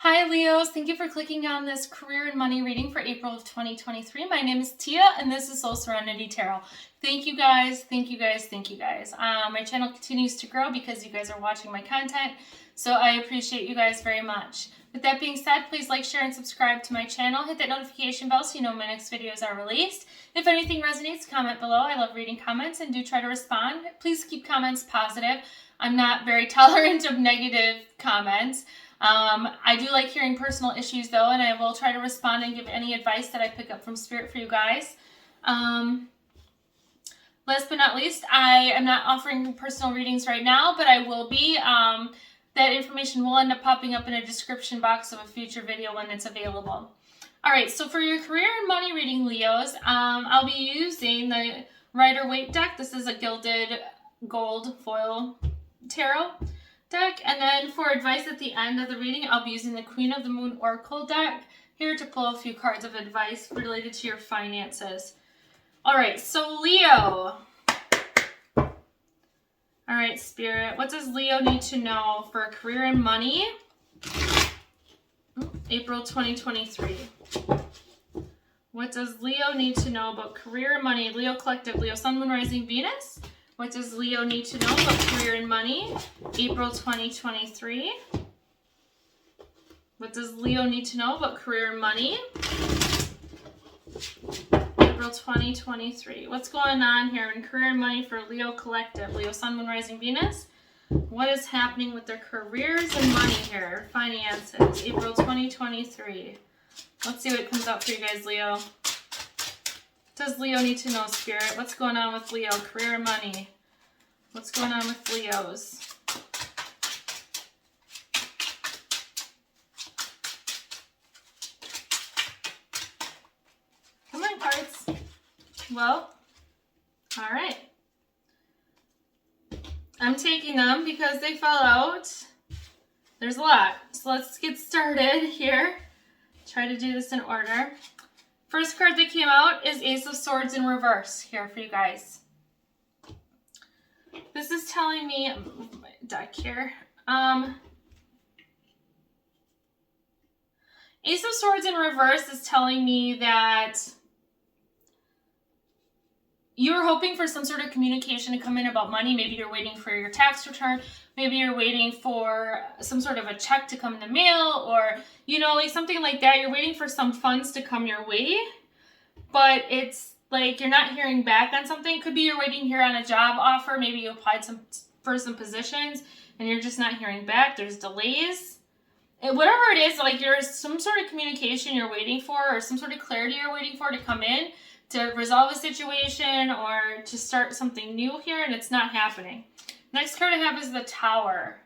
Hi Leos, thank you for clicking on this career and money reading for April of 2023. My name is Tia and this is Soul Serenity Tarot. Thank you guys, thank you guys, thank you guys. My channel continues to grow because you guys are watching my content, so I appreciate you guys very much. With that being said, please like, share, and subscribe to my channel. Hit that notification bell so you know when my next videos are released. If anything resonates, comment below. I love reading comments and do try to respond. Please keep comments positive. I'm not very tolerant of negative comments. I do like hearing personal issues though, and I will try to respond and give any advice that I pick up from Spirit for you guys. Last but not least, I am not offering personal readings right now, but I will be. That information will end up popping up in a description box of a future video when it's available. All right, so for your career and money reading, Leos, I'll be using the Rider-Waite deck. This is a gilded gold foil tarot deck, and then for advice at the end of the reading, I'll be using the Queen of the Moon Oracle deck here to pull a few cards of advice related to your finances. All right, so Leo. All right, Spirit, what does Leo need to know for career and money? April 2023. What does Leo need to know about career and money? Leo Collective, Leo Sun, Moon, Rising, Venus. What does Leo need to know about career and money? April 2023. What does Leo need to know about career and money? April 2023. What's going on here in career and money for Leo Collective? Leo Sun, Moon, Rising, Venus. What is happening with their careers and money here? Finances. April 2023. Let's see what comes out for you guys, Leo. What does Leo need to know, Spirit? What's going on with Leo? Career and money. What's going on with Leos? Come on, cards. Well, all right. I'm taking them because they fell out. There's a lot. So let's get started here. Try to do this in order. First card that came out is Ace of Swords in reverse here for you guys. This is telling me, my deck here. Ace of Swords in reverse is telling me that you're hoping for some sort of communication to come in about money. Maybe you're waiting for your tax return. Maybe you're waiting for some sort of a check to come in the mail, or, you know, like something like that. You're waiting for some funds to come your way, but it's like you're not hearing back on something. It could be you're waiting here on a job offer. Maybe you applied for some positions and you're just not hearing back. There's delays. Whatever it is, like there's some sort of communication you're waiting for, or some sort of clarity you're waiting for to come in to resolve a situation or to start something new here, and it's not happening. Next card I have is the Tower.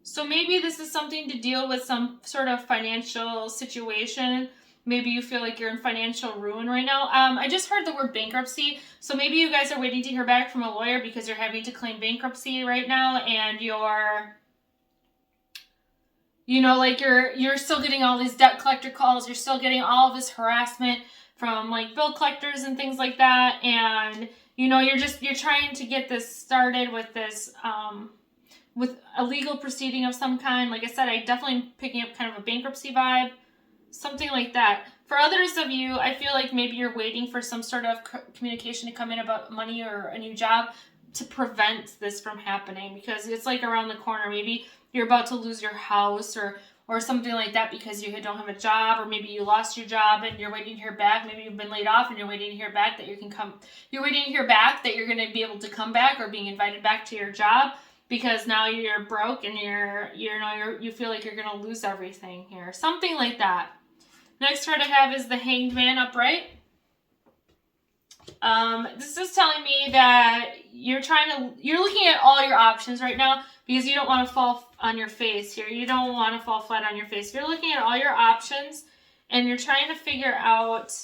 So maybe this is something to deal with some sort of financial situation. Maybe you feel like you're in financial ruin right now. I just heard the word bankruptcy. So maybe you guys are waiting to hear back from a lawyer because you're having to claim bankruptcy right now, and you're, you know, like you're still getting all these debt collector calls. You're still getting all of this harassment from like bill collectors and things like that. And, you know, you're trying to get this started with this, with a legal proceeding of some kind. Like I said, I definitely am picking up kind of a bankruptcy vibe, something like that. For others of you, I feel like maybe you're waiting for some sort of communication to come in about money or a new job to prevent this from happening, because it's like around the corner. Maybe you're about to lose your house or something like that because you don't have a job, or maybe you lost your job and you're waiting to hear back. Maybe you've been laid off and you're waiting to hear back that you're waiting to hear back that you're going to be able to come back or being invited back to your job, because now you're broke and you feel like you're going to lose everything here. Something like that. Next card I have is the Hanged Man upright. This is telling me that you're looking at all your options right now because you don't want to fall on your face here. You don't want to fall flat on your face. You're looking at all your options and you're trying to figure out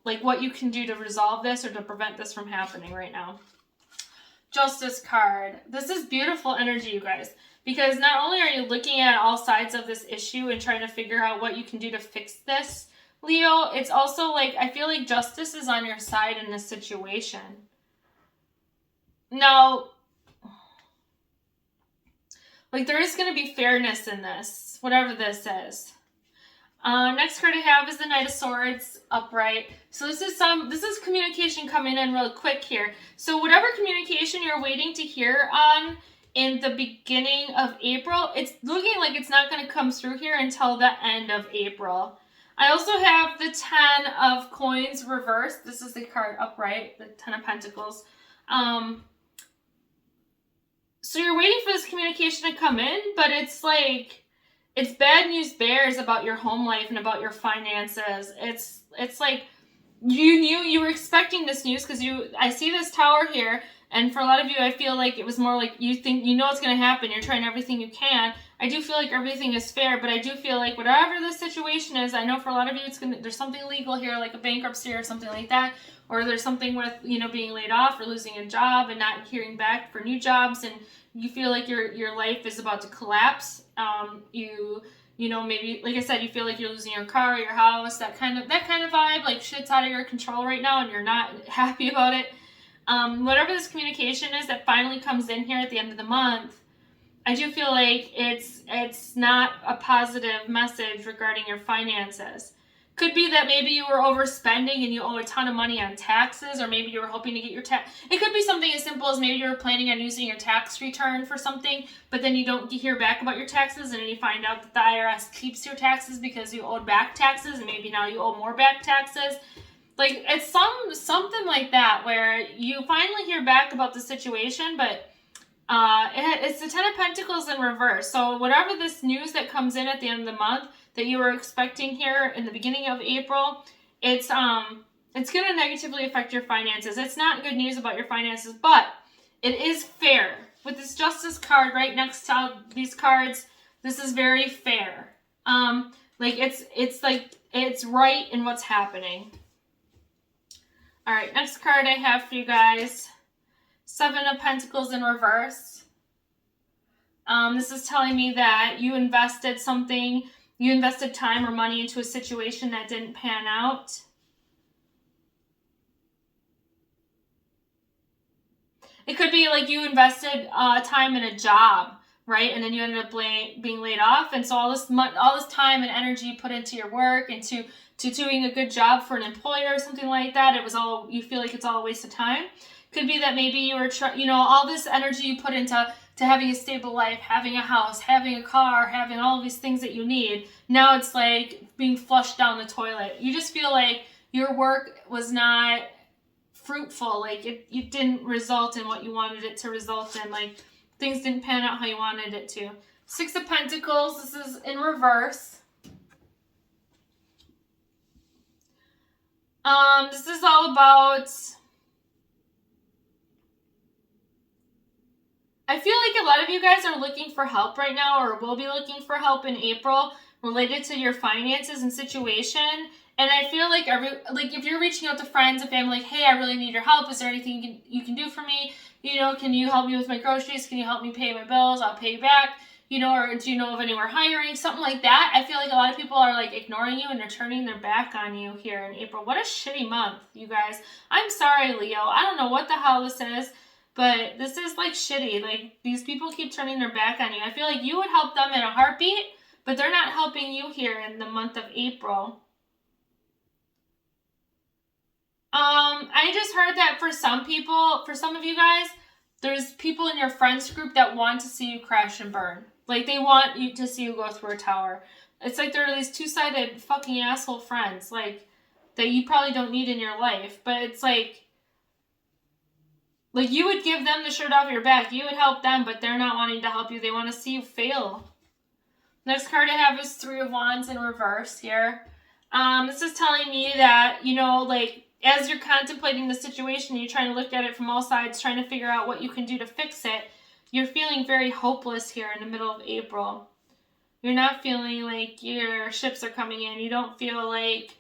like what you can do to resolve this or to prevent this from happening right now. Justice card. This is beautiful energy, you guys, because not only are you looking at all sides of this issue and trying to figure out what you can do to fix this, Leo, it's also like, I feel like justice is on your side in this situation. Now, Like, there is going to be fairness in this, whatever this is. Next card I have is the Knight of Swords upright. So this is communication coming in real quick here. So whatever communication you're waiting to hear on in the beginning of April, it's looking like it's not going to come through here until the end of April. I also have the 10 of Coins reversed. This is the card upright, the 10 of Pentacles. So you're waiting for this communication to come in, but it's like, it's bad news bears about your home life and about your finances. It's like you were expecting this news because I see this tower here, and for a lot of you, I feel like it was more like you think you know it's going to happen. You're trying everything you can. I do feel like everything is fair, but I do feel like whatever the situation is, I know for a lot of you there's something legal here, like a bankruptcy or something like that, or there's something with being laid off or losing a job and not hearing back for new jobs, and you feel like your life is about to collapse. Maybe, like I said, you feel like you're losing your car, your house, that kind of vibe, like shit's out of your control right now and you're not happy about it. Whatever this communication is that finally comes in here at the end of the month, I do feel like it's not a positive message regarding your finances. Could be that maybe you were overspending and you owe a ton of money on taxes, or maybe you were hoping to get your tax. It could be something as simple as maybe you were planning on using your tax return for something, but then you don't hear back about your taxes, and then you find out that the IRS keeps your taxes because you owed back taxes, and maybe now you owe more back taxes. Like, it's something like that where you finally hear back about the situation, but it's the 10 of Pentacles in reverse. So whatever this news that comes in at the end of the month that you were expecting here in the beginning of April, it's going to negatively affect your finances. It's not good news about your finances, but it is fair. With this Justice card right next to these cards, this is very fair. It's right in what's happening. All right, next card I have for you guys, 7 of Pentacles in reverse. This is telling me that you invested time or money into a situation that didn't pan out. It could be like you invested time in a job, right? And then you ended up being laid off. And so all this time and energy you put into your work, into doing a good job for an employer or something like that, you feel like it's all a waste of time. Could be that maybe you were all this energy you put into having a stable life, having a house, having a car, having all of these things that you need. Now it's like being flushed down the toilet. You just feel like your work was not fruitful. Like it didn't result in what you wanted it to result in. Like things didn't pan out how you wanted it to. 6 of Pentacles, this is in reverse. This is all about, I feel like a lot of you guys are looking for help right now, or will be looking for help in April related to your finances and situation. And I feel like if you're reaching out to friends and family, like, hey, I really need your help. Is there anything you can do for me? Can you help me with my groceries? Can you help me pay my bills? I'll pay you back. Or do you know of anywhere hiring? Something like that. I feel like a lot of people are like ignoring you and they're turning their back on you here in April. What a shitty month, you guys. I'm sorry, Leo. I don't know what the hell this is, but this is like shitty. Like these people keep turning their back on you. I feel like you would help them in a heartbeat, but they're not helping you here in the month of April. I just heard that for some of you guys, there's people in your friends group that want to see you crash and burn. Like, they want you to see you go through a tower. It's like there are these two-sided fucking asshole friends, like, that you probably don't need in your life. But it's like you would give them the shirt off your back. You would help them, but they're not wanting to help you. They want to see you fail. Next card I have is 3 of Wands in reverse here. This is telling me that, as you're contemplating the situation, you're trying to look at it from all sides, trying to figure out what you can do to fix it, you're feeling very hopeless here in the middle of April. You're not feeling like your ships are coming in. You don't feel like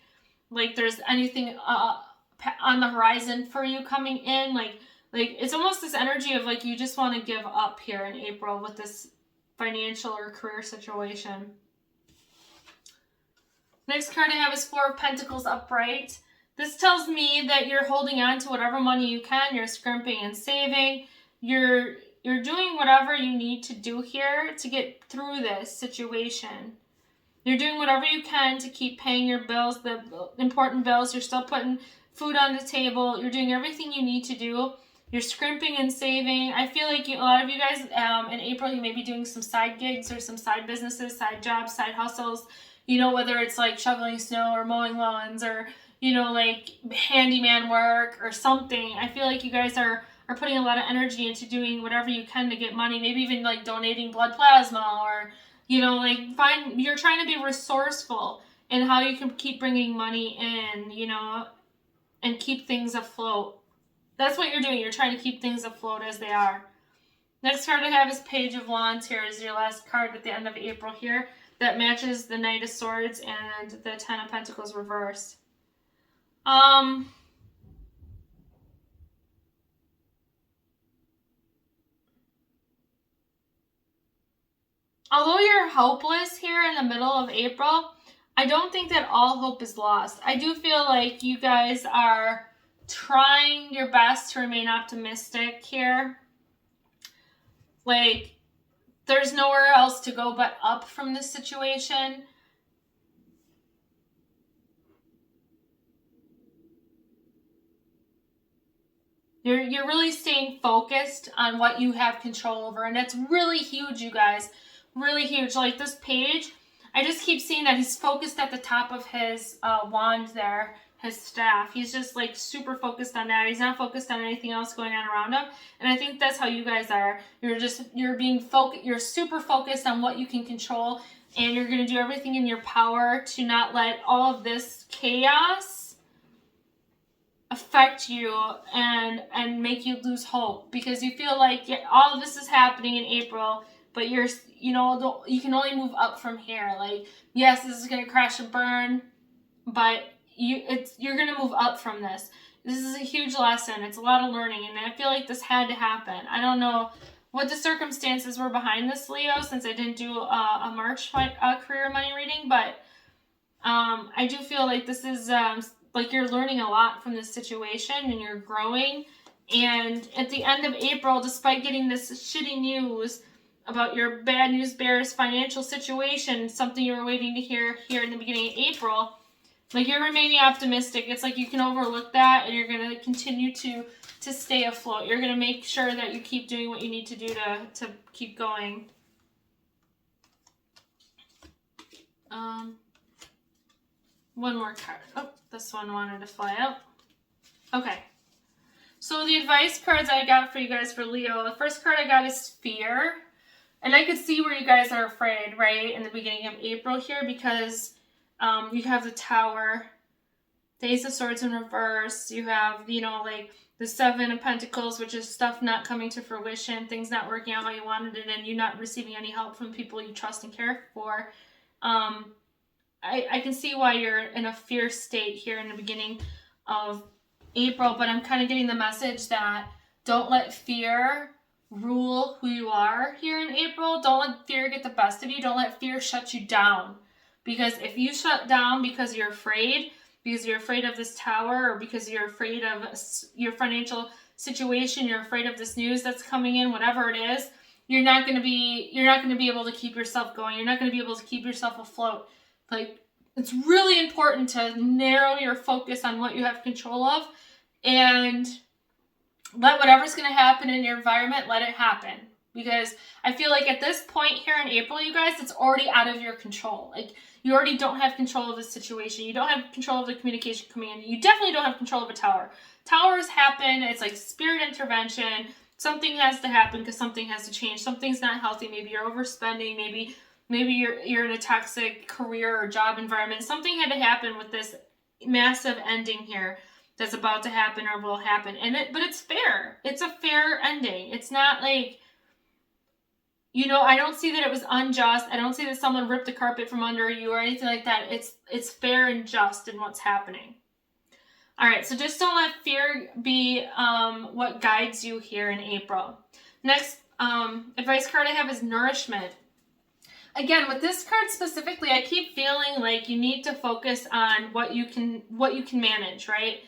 there's anything on the horizon for you coming in. Like it's almost this energy of like you just want to give up here in April with this financial or career situation. Next card I have is 4 of Pentacles upright. This tells me that you're holding on to whatever money you can. You're scrimping and saving. You're You're doing whatever you need to do here to get through this situation. You're doing whatever you can to keep paying your bills, the important bills. You're still putting food on the table. You're doing everything you need to do. You're scrimping and saving. I feel like a lot of you guys in April, you may be doing some side gigs or some side businesses, side jobs, side hustles. You know, whether it's like shoveling snow or mowing lawns or, you know, like handyman work or something. I feel like you guys are putting a lot of energy into doing whatever you can to get money. Maybe even like donating blood plasma or, you know, like you're trying to be resourceful in how you can keep bringing money in, you know, and keep things afloat. That's what you're doing. You're trying to keep things afloat as they are. Next card I have is Page of Wands. Here is your last card at the end of April here. That matches the Knight of Swords and the Ten of Pentacles reversed. Although you're hopeless here in the middle of April, I don't think that all hope is lost. I do feel like you guys are trying your best to remain optimistic here. Like, there's nowhere else to go but up from this situation. You're really staying focused on what you have control over, and that's really huge, you guys. Really huge. Like this page, I just keep seeing that he's focused at the top of his wand there, his staff. He's just like super focused on that. He's not focused on anything else going on around him. And I think that's how you guys are. You're being focused. You're super focused on what you can control, and you're going to do everything in your power to not let all of this chaos affect you and make you lose hope, because you feel like all of this is happening in April, but you can only move up from here. Like, yes, this is going to crash and burn, but you're going to move up from this. This is a huge lesson. It's a lot of learning, and I feel like this had to happen. I don't know what the circumstances were behind this, Leo, since I didn't do a March career money reading, but I do feel like this is like you're learning a lot from this situation and you're growing. And at the end of April, despite getting this shitty news about your bad news bears financial situation, something you were waiting to hear here in the beginning of April, like you're remaining optimistic. It's like you can overlook that and you're going to continue to stay afloat. You're going to make sure that you keep doing what you need to do to keep going. One more card. Oh, this one wanted to fly out. Okay. So the advice cards I got for you guys for Leo, the first card I got is Fear. And I could see where you guys are afraid, right, in the beginning of April here, because you have the Tower, the Ace of Swords in reverse. You have, like the Seven of Pentacles, which is stuff not coming to fruition, things not working out how you wanted it, and you not receiving any help from people you trust and care for. I can see why you're in a fear state here in the beginning of April, but I'm kind of getting the message that don't let fear rule who you are here in April. Don't let fear get the best of you. Don't let fear shut you down. Because if you shut down because you're afraid of this Tower, or because you're afraid of your financial situation, you're afraid of this news that's coming in, whatever it is, you're not going to be able to keep yourself going. You're not going to be able to keep yourself afloat. Like, it's really important to narrow your focus on what you have control of and let whatever's going to happen in your environment, let it happen. Because I feel like at this point here in April, you guys, it's already out of your control. Like, you already don't have control of the situation. You don't have control of the communication coming in. You definitely don't have control of a tower. Towers happen. It's like spirit intervention. Something has to happen because something has to change. Something's not healthy. Maybe you're overspending. Maybe you're in a toxic career or job environment. Something had to happen with this massive ending here that's about to happen or will happen. But it's fair. It's a fair ending. It's not like, I don't see that it was unjust. I don't see that someone ripped the carpet from under you or anything like that. It's fair and just in what's happening. All right, so just don't let fear be what guides you here in April. Next advice card I have is Nourishment. Again, with this card specifically, I keep feeling like you need to focus on what you can manage, right?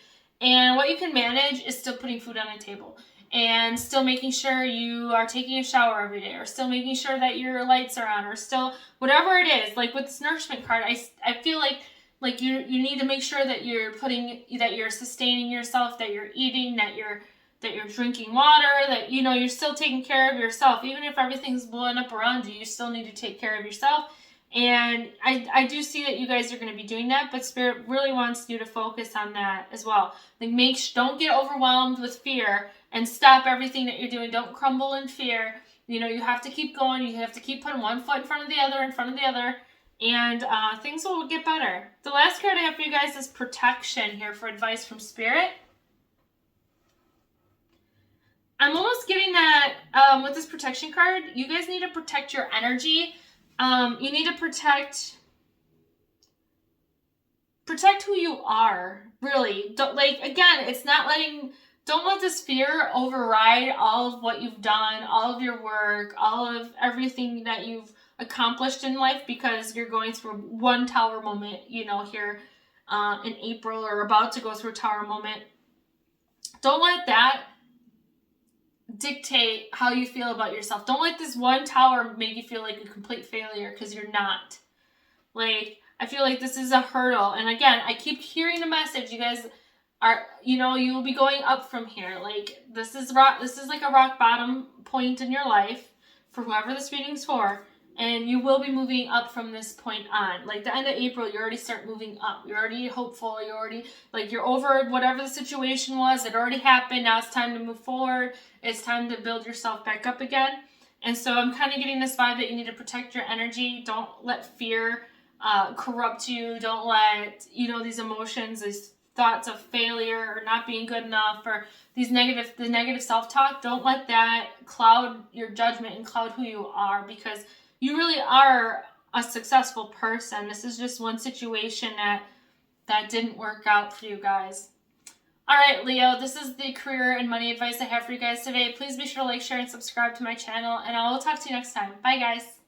And what you can manage is still putting food on the table. and still making sure you are taking a shower every day, or still making sure that your lights are on, or still whatever it is. Like with this nourishment card, I feel like you need to make sure that you're sustaining yourself, that you're eating, that you're drinking water, that you're still taking care of yourself. Even if everything's blowing up around you, you still need to take care of yourself. And I do see that you guys are going to be doing that, but Spirit really wants you to focus on that as well. Like don't get overwhelmed with fear and stop everything that you're doing. Don't crumble in fear. You have to keep going. You have to keep putting one foot in front of the other, and things will get better. The last card I have for you guys is protection here for advice from Spirit. I'm almost getting that with this protection card, you guys need to protect your energy. You need to protect who you are, really. Don't let this fear override all of what you've done, all of your work, all of everything that you've accomplished in life, because you're going through one tower moment, here in April, or about to go through a tower moment. Don't let that dictate how you feel about yourself. Don't let this one tower make you feel like a complete failure, because you're not. Like, I feel like this is a hurdle. And again, I keep hearing the message. You guys are, you will be going up from here. Like, this is like a rock bottom point in your life for whoever this reading's for. And you will be moving up from this point on. Like, the end of April, you already start moving up. You're already hopeful. You're over whatever the situation was. It already happened. Now it's time to move forward. It's time to build yourself back up again. And so I'm kind of getting this vibe that you need to protect your energy. Don't let fear corrupt you. Don't let, these emotions, these thoughts of failure or not being good enough, or the negative self-talk, don't let that cloud your judgment and cloud who you are, because you really are a successful person. This is just one situation that didn't work out for you guys. All right, Leo, this is the career and money advice I have for you guys today. Please be sure to like, share, and subscribe to my channel, and I will talk to you next time. Bye, guys.